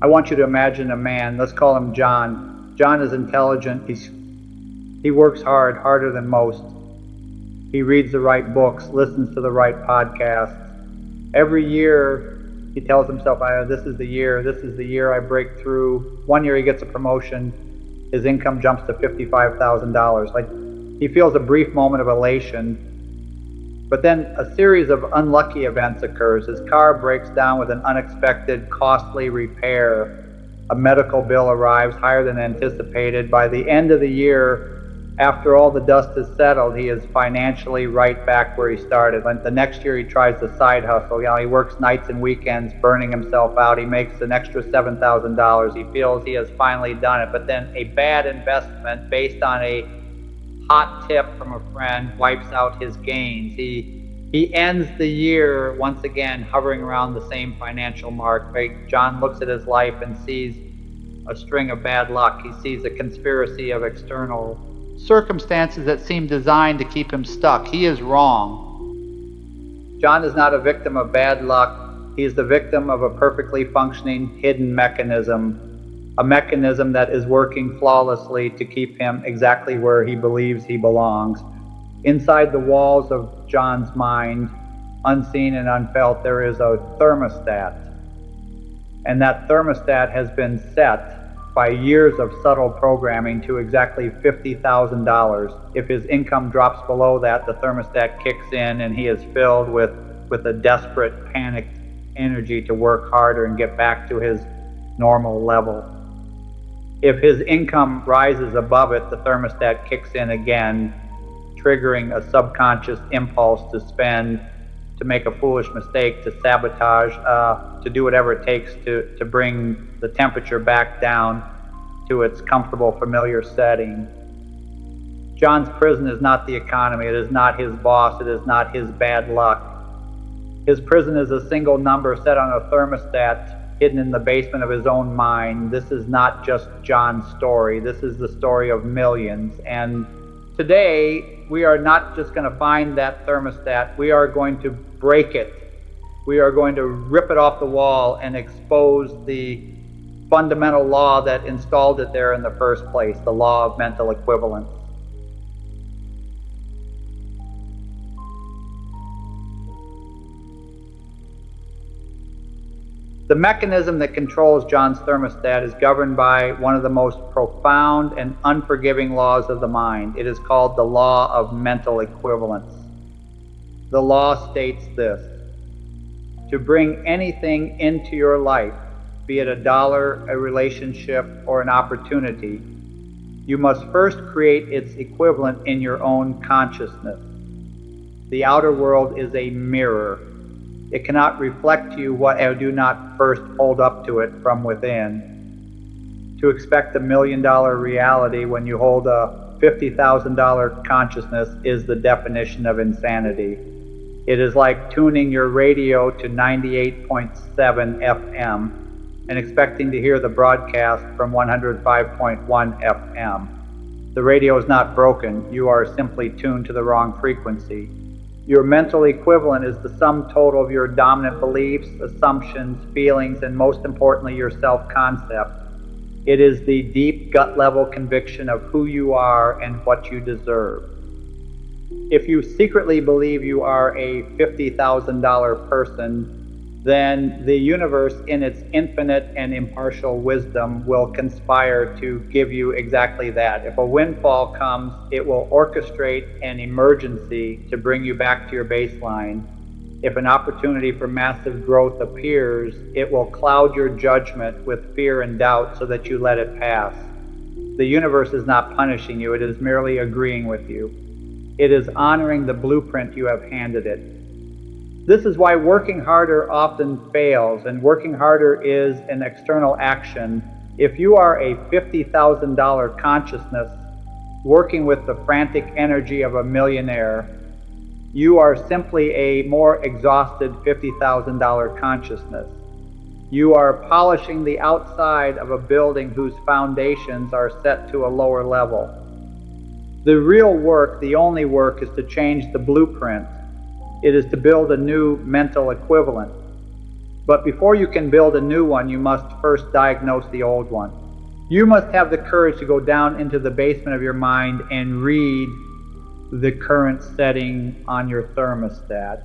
I want you to imagine a man, let's call him John. John is intelligent, he works hard, harder than most. He reads the right books, listens to the right podcasts. Every year, he tells himself, this is the year I break through. One year he gets a promotion, his income jumps to $55,000. Like, he feels a brief moment of elation, but then a series of unlucky events occurs. His car breaks down with an unexpected, costly repair. A medical bill arrives higher than anticipated. By the end of the year, after all the dust is settled, he is financially right back where he started. The next year he tries the side hustle. He works nights and weekends, burning himself out. He makes an extra $7,000. He feels he has finally done it. But then a bad investment based on a hot tip from a friend wipes out his gains. He ends the year once again hovering around the same financial mark. Right? John looks at his life and sees a string of bad luck. He sees a conspiracy of external circumstances that seem designed to keep him stuck. He is wrong. John is not a victim of bad luck. He is the victim of a perfectly functioning hidden mechanism, a mechanism that is working flawlessly to keep him exactly where he believes he belongs. Inside the walls of John's mind, unseen and unfelt, there is a thermostat. And that thermostat has been set by years of subtle programming to exactly $50,000. If his income drops below that, the thermostat kicks in and he is filled with a desperate, panicked energy to work harder and get back to his normal level. If his income rises above it, the thermostat kicks in again, triggering a subconscious impulse to spend, to make a foolish mistake, to sabotage, to do whatever it takes to bring the temperature back down to its comfortable, familiar setting. John's prison is not the economy. It is not his boss. It is not his bad luck. His prison is a single number set on a thermostat hidden in the basement of his own mind. This is not just John's story. This is the story of millions. And today, we are not just going to find that thermostat. We are going to break it. We are going to rip it off the wall and expose the fundamental law that installed it there in the first place, the law of mental equivalence. The mechanism that controls John's thermostat is governed by one of the most profound and unforgiving laws of the mind. It is called the law of mental equivalence. The law states this: to bring anything into your life, be it a dollar, a relationship, or an opportunity, you must first create its equivalent in your own consciousness. The outer world is a mirror. It cannot reflect to you what I do not first hold up to it from within. To expect $1 million reality when you hold a $50,000 consciousness is the definition of insanity. It is like tuning your radio to 98.7 FM and expecting to hear the broadcast from 105.1 FM. The radio is not broken. You are simply tuned to the wrong frequency. Your mental equivalent is the sum total of your dominant beliefs, assumptions, feelings, and most importantly, your self-concept. It is the deep gut-level conviction of who you are and what you deserve. If you secretly believe you are a $50,000 person, then the universe, in its infinite and impartial wisdom, will conspire to give you exactly that. If a windfall comes, it will orchestrate an emergency to bring you back to your baseline. If an opportunity for massive growth appears, it will cloud your judgment with fear and doubt so that you let it pass. The universe is not punishing you, it is merely agreeing with you. It is honoring the blueprint you have handed it. This is why working harder often fails, and working harder is an external action. If you are a $50,000 consciousness working with the frantic energy of a millionaire, you are simply a more exhausted $50,000 consciousness. You are polishing the outside of a building whose foundations are set to a lower level. The real work, the only work, is to change the blueprint. It is to build a new mental equivalent. But before you can build a new one, you must first diagnose the old one. You must have the courage to go down into the basement of your mind and read the current setting on your thermostat.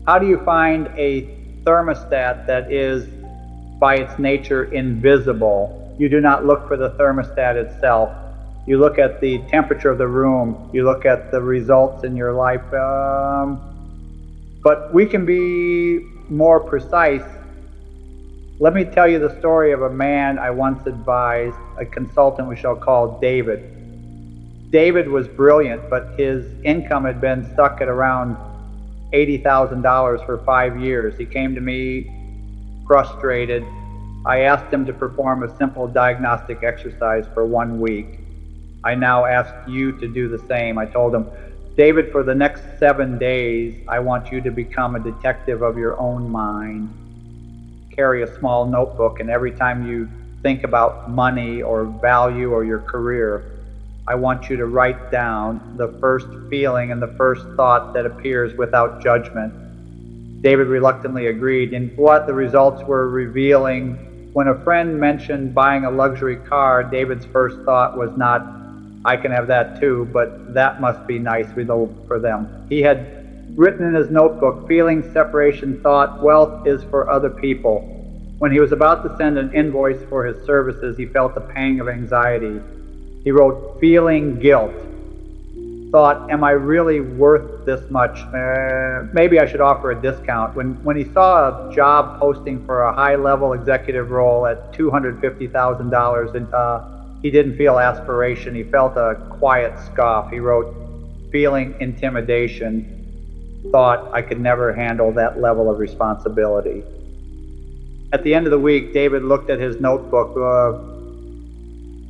How do you find a thermostat that is, by its nature, invisible? You do not look for the thermostat itself. You look at the temperature of the room. You look at the results in your life. But we can be more precise. Let me tell you the story of a man I once advised, a consultant we shall call David. David was brilliant, but his income had been stuck at around $80,000 for 5 years. He came to me frustrated. I asked him to perform a simple diagnostic exercise for 1 week. I now ask you to do the same. I told him, David, for the next 7 days, I want you to become a detective of your own mind. Carry a small notebook, and every time you think about money or value or your career, I want you to write down the first feeling and the first thought that appears without judgment. David reluctantly agreed, and what the results were revealing. When a friend mentioned buying a luxury car, David's first thought was not, I can have that too, but that must be nice for them. He had written in his notebook, feeling, separation, thought, wealth is for other people. When he was about to send an invoice for his services, he felt a pang of anxiety. He wrote, feeling guilt. Thought, am I really worth this much? Maybe I should offer a discount. When he saw a job posting for a high-level executive role at $250,000, he didn't feel aspiration. He felt a quiet scoff. He wrote, feeling intimidation. Thought, I could never handle that level of responsibility. At the end of the week, David looked at his notebook.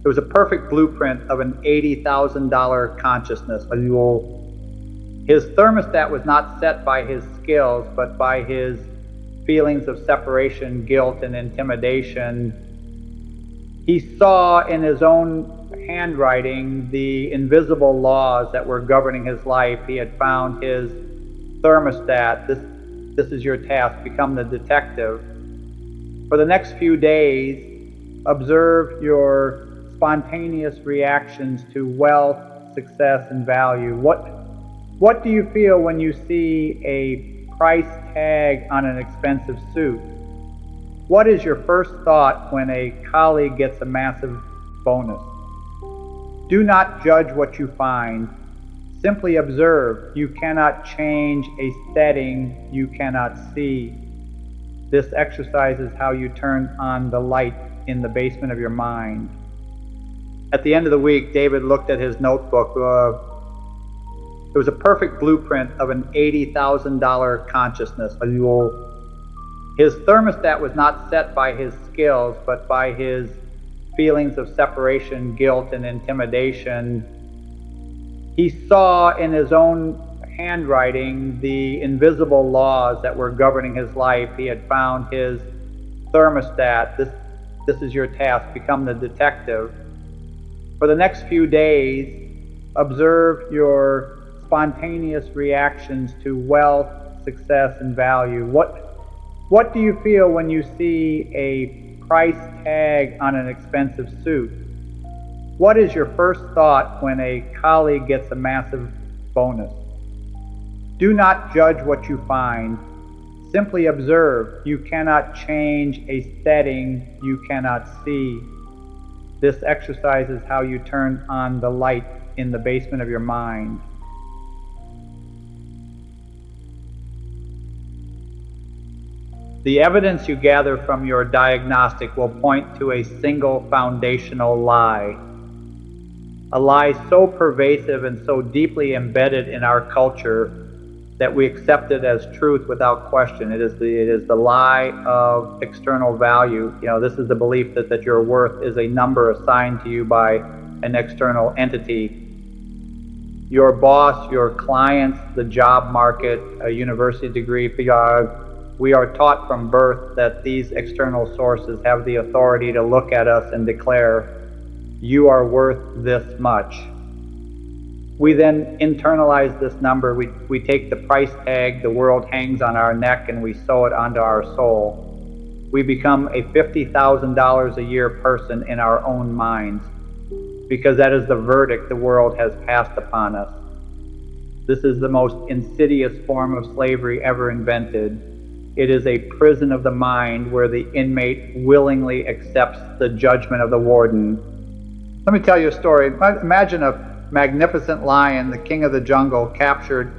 It was a perfect blueprint of an $80,000 consciousness. His thermostat was not set by his skills, but by his feelings of separation, guilt, and intimidation. He saw in his own handwriting the invisible laws that were governing his life. He had found his thermostat. This is your task. Become the detective. For the next few days, observe your spontaneous reactions to wealth, success, and value. What do you feel when you see a price tag on an expensive suit? What is your first thought when a colleague gets a massive bonus? Do not judge what you find. Simply observe. You cannot change a setting you cannot see. This exercise is how you turn on the light in the basement of your mind. At the end of the week, David looked at his notebook. It was a perfect blueprint of an $80,000 consciousness. His thermostat was not set by his skills, but by his feelings of separation, guilt, and intimidation. He saw in his own handwriting the invisible laws that were governing his life. He had found his thermostat. This is your task. Become the detective. For the next few days, observe your spontaneous reactions to wealth, success, and value. What do you feel when you see a price tag on an expensive suit? What is your first thought when a colleague gets a massive bonus? Do not judge what you find. Simply observe. You cannot change a setting you cannot see. This exercise is how you turn on the light in the basement of your mind. The evidence you gather from your diagnostic will point to a single foundational lie. A lie so pervasive and so deeply embedded in our culture that we accept it as truth without question. It is the lie of external value. This is the belief that your worth is a number assigned to you by an external entity. Your boss, your clients, the job market, a university degree. We are taught from birth that these external sources have the authority to look at us and declare, you are worth this much. We then internalize this number. We take the price tag the world hangs on our neck and we sew it onto our soul. We become a $50,000 a year person in our own minds, because that is the verdict the world has passed upon us. This is the most insidious form of slavery ever invented. It is a prison of the mind where the inmate willingly accepts the judgment of the warden. Let me tell you a story. Imagine a magnificent lion, the king of the jungle, captured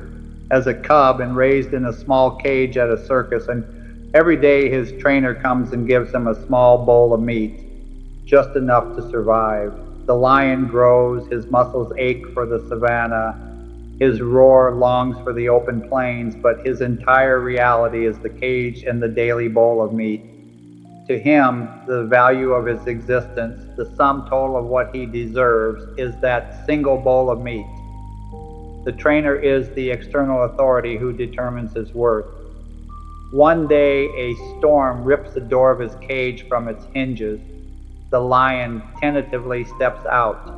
as a cub and raised in a small cage at a circus, and every day his trainer comes and gives him a small bowl of meat, just enough to survive. The lion grows, his muscles ache for the savannah, his roar longs for the open plains, but his entire reality is the cage and the daily bowl of meat. To him, the value of his existence, the sum total of what he deserves, is that single bowl of meat. The trainer is the external authority who determines his worth. One day, a storm rips the door of his cage from its hinges. The lion tentatively steps out.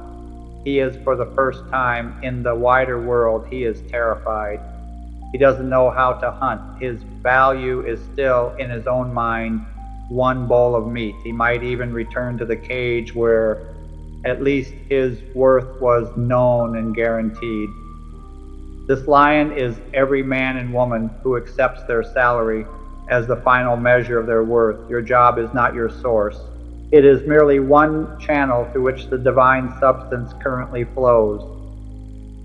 He is, for the first time in the wider world, he is terrified. He doesn't know how to hunt. His value is still, in his own mind, one bowl of meat. He might even return to the cage where at least his worth was known and guaranteed. This lion is every man and woman who accepts their salary as the final measure of their worth. Your job is not your source. It is merely one channel through which the divine substance currently flows.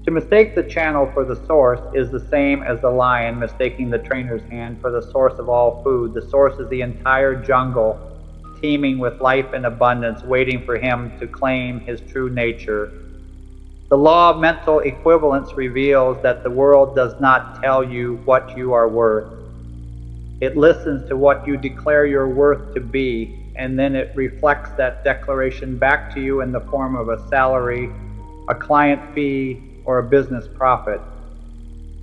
To mistake the channel for the source is the same as the lion mistaking the trainer's hand for the source of all food. The source is the entire jungle, teeming with life and abundance, waiting for him to claim his true nature. The law of mental equivalence reveals that the world does not tell you what you are worth. It listens to what you declare your worth to be, and then it reflects that declaration back to you in the form of a salary, a client fee, or a business profit.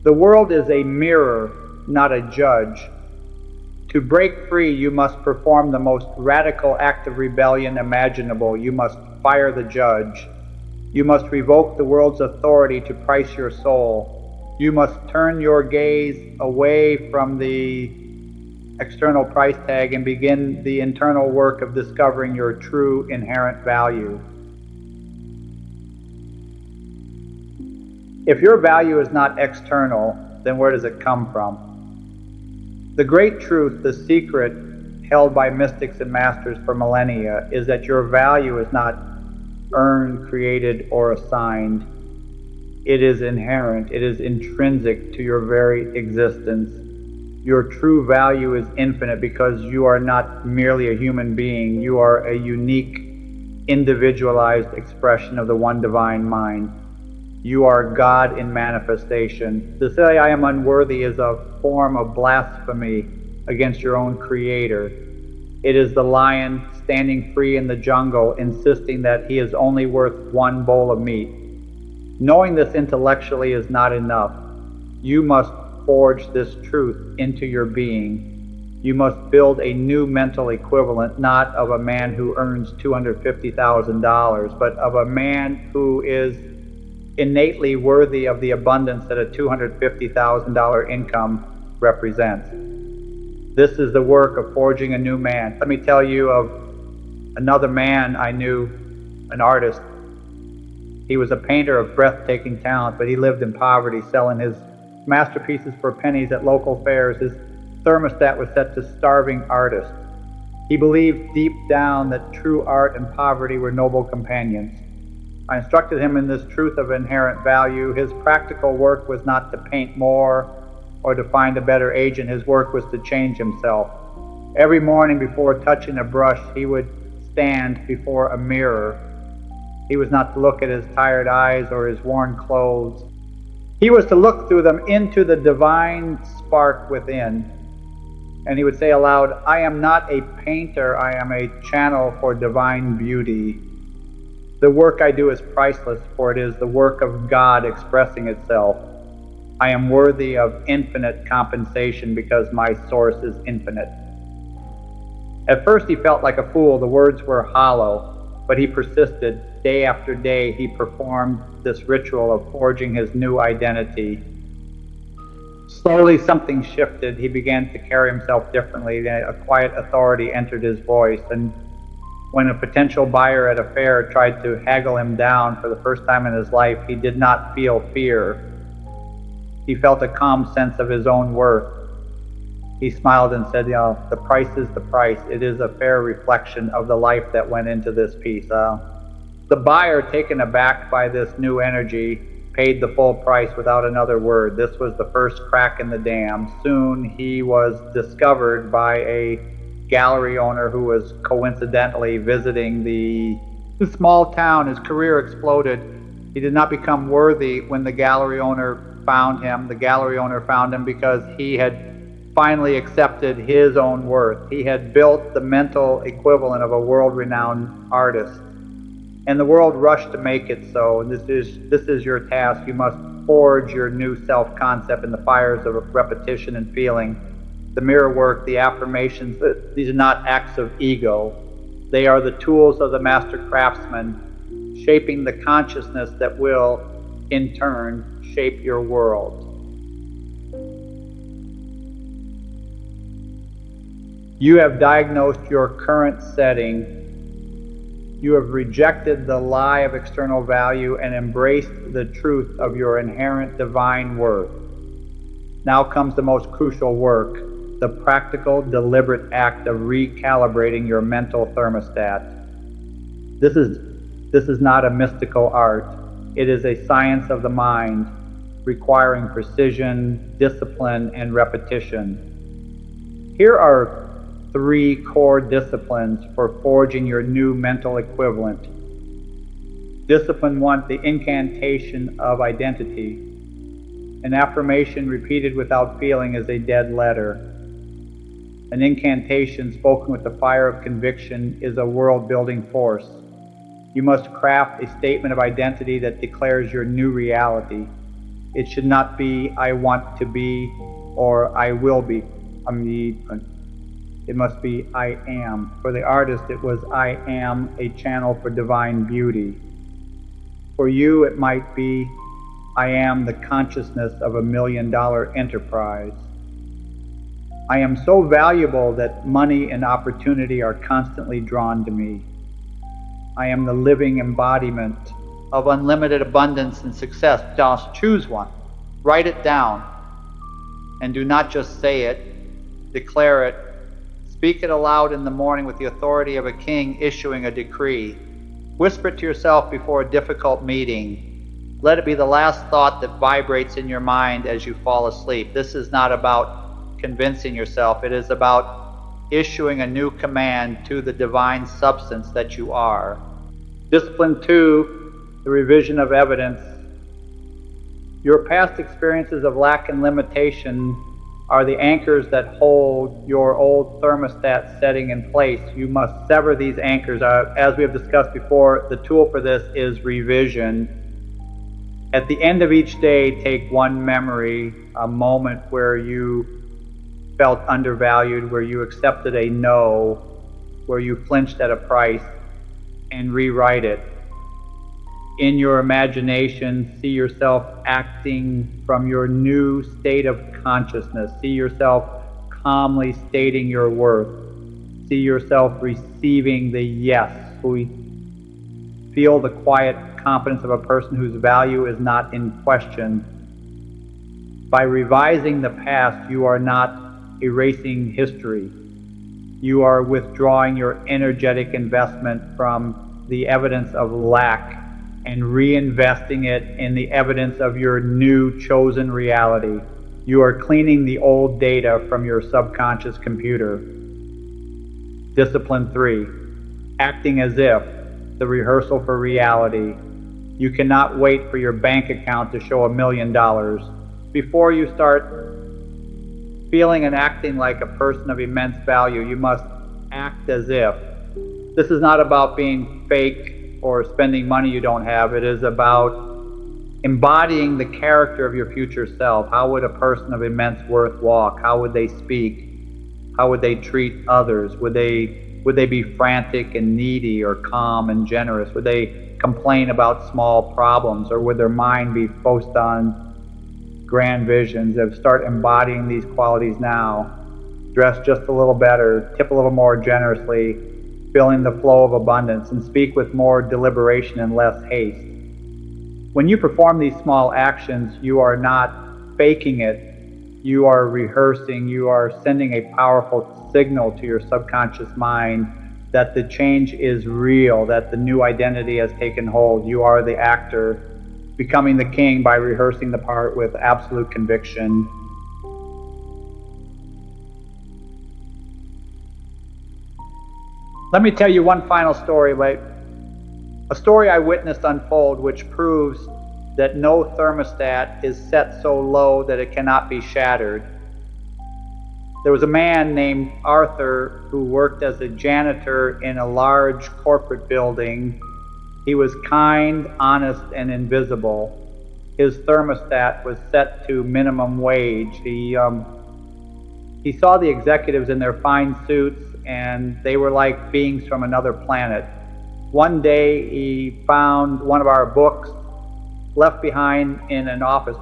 The world is a mirror, not a judge. To break free, you must perform the most radical act of rebellion imaginable. You must fire the judge. You must revoke the world's authority to price your soul. You must turn your gaze away from the external price tag and begin the internal work of discovering your true inherent value. If your value is not external, then where does it come from? The great truth, the secret held by mystics and masters for millennia, is that your value is not earned, created, or assigned. It is inherent. It is intrinsic to your very existence. Your true value is infinite because you are not merely a human being. You are a unique, individualized expression of the one divine mind. You are God in manifestation. To say I am unworthy is a form of blasphemy against your own creator. It is the lion standing free in the jungle, insisting that he is only worth one bowl of meat. Knowing this intellectually is not enough. You must forge this truth into your being. You must build a new mental equivalent, not of a man who earns $250,000, but of a man who is innately worthy of the abundance that a $250,000 income represents. This is the work of forging a new man. Let me tell you of another man I knew, an artist. He was a painter of breathtaking talent, but he lived in poverty, selling his masterpieces for pennies at local fairs. His thermostat was set to starving artists. He believed deep down that true art and poverty were noble companions. I instructed him in this truth of inherent value. His practical work was not to paint more or to find a better agent. His work was to change himself. Every morning before touching a brush, he would stand before a mirror. He was not to look at his tired eyes or his worn clothes. He was to look through them into the divine spark within. And he would say aloud, I am not a painter, I am a channel for divine beauty. The work I do is priceless, for it is the work of God expressing itself. I am worthy of infinite compensation because my source is infinite. At first he felt like a fool. The words were hollow, But he persisted. Day after day, he performed this ritual of forging his new identity. Slowly, something shifted. He began to carry himself differently. A quiet authority entered his voice, and when a potential buyer at a fair tried to haggle him down for the first time in his life, he did not feel fear. He felt a calm sense of his own worth. He smiled and said, the price is the price. It is a fair reflection of the life that went into this piece. The buyer, taken aback by this new energy, paid the full price without another word. This was the first crack in the dam. Soon he was discovered by a gallery owner who was coincidentally visiting the small town. His career exploded. He did not become worthy when the gallery owner found him. The gallery owner found him because he had finally accepted his own worth. He had built the mental equivalent of a world-renowned artist, and the world rushed to make it so. And this is your task. You must forge your new self-concept in the fires of repetition and feeling. The mirror work, the affirmations, these are not acts of ego. They are the tools of the master craftsman, shaping the consciousness that will, in turn, shape your world. You have diagnosed your current setting. You have rejected the lie of external value and embraced the truth of your inherent divine worth. Now comes the most crucial work, the practical, deliberate act of recalibrating your mental thermostat. This is not a mystical art. It is a science of the mind, requiring precision, discipline, and repetition. Here are 3 core disciplines for forging your new mental equivalent. Discipline 1, the incantation of identity. An affirmation repeated without feeling is a dead letter. An incantation spoken with the fire of conviction is a world-building force. You must craft a statement of identity that declares your new reality. It should not be, I want to be, or I will be. It must be, I am. For the artist, it was, I am a channel for divine beauty. For you, it might be, I am the consciousness of $1 million enterprise. I am so valuable that money and opportunity are constantly drawn to me. I am the living embodiment of unlimited abundance and success. Just choose one. Write it down. And do not just say it, declare it. Speak it aloud in the morning with the authority of a king issuing a decree. Whisper it to yourself before a difficult meeting. Let it be the last thought that vibrates in your mind as you fall asleep. This is not about convincing yourself. It is about issuing a new command to the divine substance that you are. Discipline 2, the revision of evidence. Your past experiences of lack and limitation are the anchors that hold your old thermostat setting in place. You must sever these anchors. As we have discussed before, the tool for this is revision. At the end of each day, take one memory, a moment where you felt undervalued, where you accepted a no, where you flinched at a price, and rewrite it. In your imagination, see yourself acting from your new state of consciousness. See yourself calmly stating your worth. See yourself receiving the yes. Feel the quiet confidence of a person whose value is not in question. By revising the past, you are not erasing history. You are withdrawing your energetic investment from the evidence of lack and reinvesting it in the evidence of your new chosen reality. You are cleaning the old data from your subconscious computer. Discipline 3, acting as if, the rehearsal for reality. You cannot wait for your bank account to show $1 million. Before you start feeling and acting like a person of immense value, you must act as if. This is not about being fake or spending money you don't have. It is about embodying the character of your future self. How would a person of immense worth walk? How would they speak? How would they treat others? Would they Would they be frantic and needy, or calm and generous? Would they complain about small problems, or would their mind be focused on grand visions? Of start embodying these qualities now. Dress just a little better, tip a little more generously, feeling the flow of abundance, and speak with more deliberation and less haste. When you perform these small actions, you are not faking it. You are rehearsing. You are sending a powerful signal to your subconscious mind that the change is real, that the new identity has taken hold. You are the actor, becoming the king by rehearsing the part with absolute conviction. Let me tell you one final story, a story I witnessed unfold, which proves that no thermostat is set so low that it cannot be shattered. There was a man named Arthur who worked as a janitor in a large corporate building. He was kind, honest, and invisible. His thermostat was set to minimum wage. He saw the executives in their fine suits, and they were like beings from another planet. One day he found one of our books left behind in an office.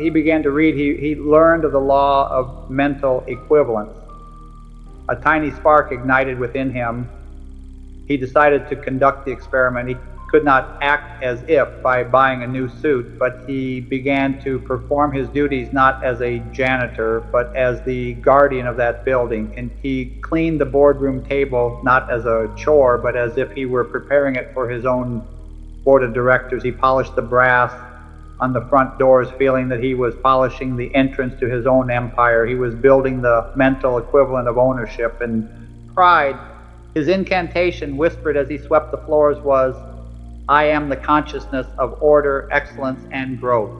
He began to read. He learned of the law of mental equivalence. A tiny spark ignited within him. He decided to conduct the experiment. He could not act as if by buying a new suit, but he began to perform his duties not as a janitor, but as the guardian of that building. And he cleaned the boardroom table not as a chore, but as if he were preparing it for his own board of directors. He polished the brass on the front doors, feeling that he was polishing the entrance to his own empire. He was building the mental equivalent of ownership and pride. His incantation, whispered as he swept the floors, was, "I am the consciousness of order, excellence, and growth."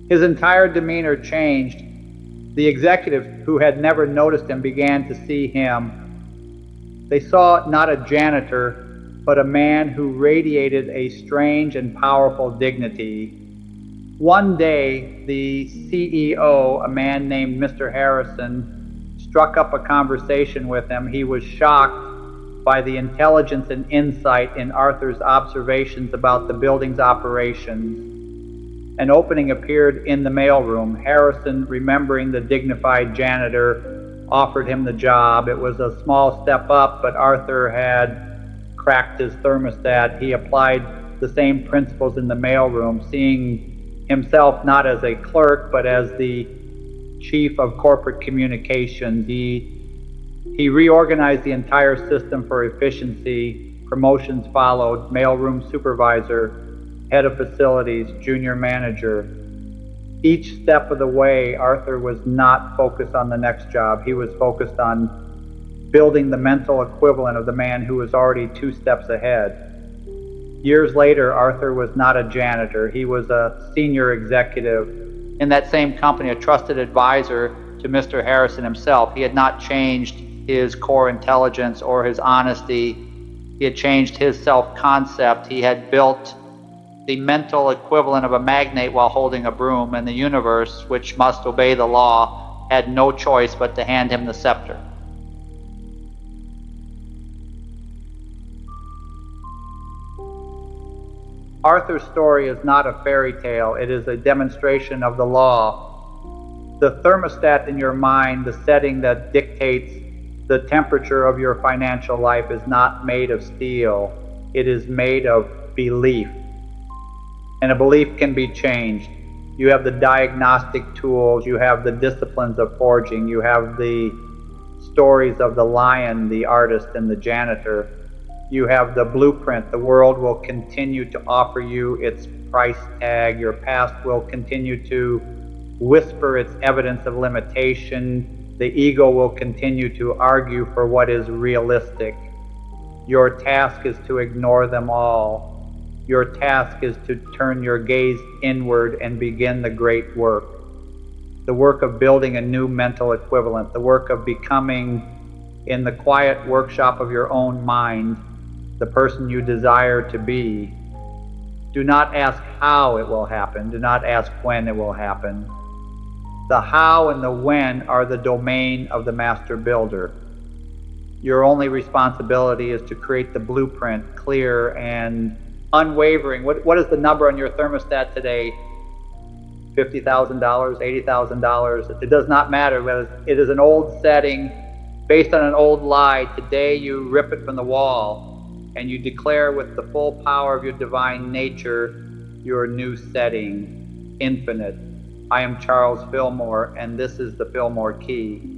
His entire demeanor changed. The executives who had never noticed him began to see him. They saw not a janitor, but a man who radiated a strange and powerful dignity. One day, the CEO, a man named Mr. Harrison, struck up a conversation with him. He was shocked by the intelligence and insight in Arthur's observations about the building's operations. An opening appeared in the mailroom. Harrison, remembering the dignified janitor, offered him the job. It was a small step up, but Arthur had cracked his thermostat. He applied the same principles in the mailroom, seeing himself not as a clerk, but as the chief of corporate communications. He reorganized the entire system for efficiency. Promotions followed: mailroom supervisor, head of facilities, junior manager. Each step of the way, Arthur was not focused on the next job. He was focused on building the mental equivalent of the man who was already 2 steps ahead. Years later, Arthur was not a janitor. He was a senior executive in that same company, a trusted advisor to Mr. Harrison himself. He had not changed his core intelligence or his honesty. He had changed his self-concept. He had built the mental equivalent of a magnate while holding a broom, and the universe, which must obey the law, had no choice but to hand him the scepter. Arthur's story is not a fairy tale. It is a demonstration of the law. The thermostat in your mind, the setting that dictates the temperature of your financial life, is not made of steel. It is made of belief. And a belief can be changed. You have the diagnostic tools. You have the disciplines of forging. You have the stories of the lion, the artist, and the janitor. You have the blueprint. The world will continue to offer you its price tag. Your past will continue to whisper its evidence of limitation. The ego will continue to argue for what is realistic. Your task is to ignore them all. Your task is to turn your gaze inward and begin the great work. The work of building a new mental equivalent. The work of becoming, in the quiet workshop of your own mind, the person you desire to be. Do not ask how it will happen. Do not ask when it will happen. The how and the when are the domain of the master builder. Your only responsibility is to create the blueprint clear and unwavering. What is the number on your thermostat today? $50,000, $80,000. It does not matter whether it is an old setting based on an old lie. Today you rip it from the wall and you declare with the full power of your divine nature your new setting, infinite. I am Charles Fillmore, and this is the Fillmore Key.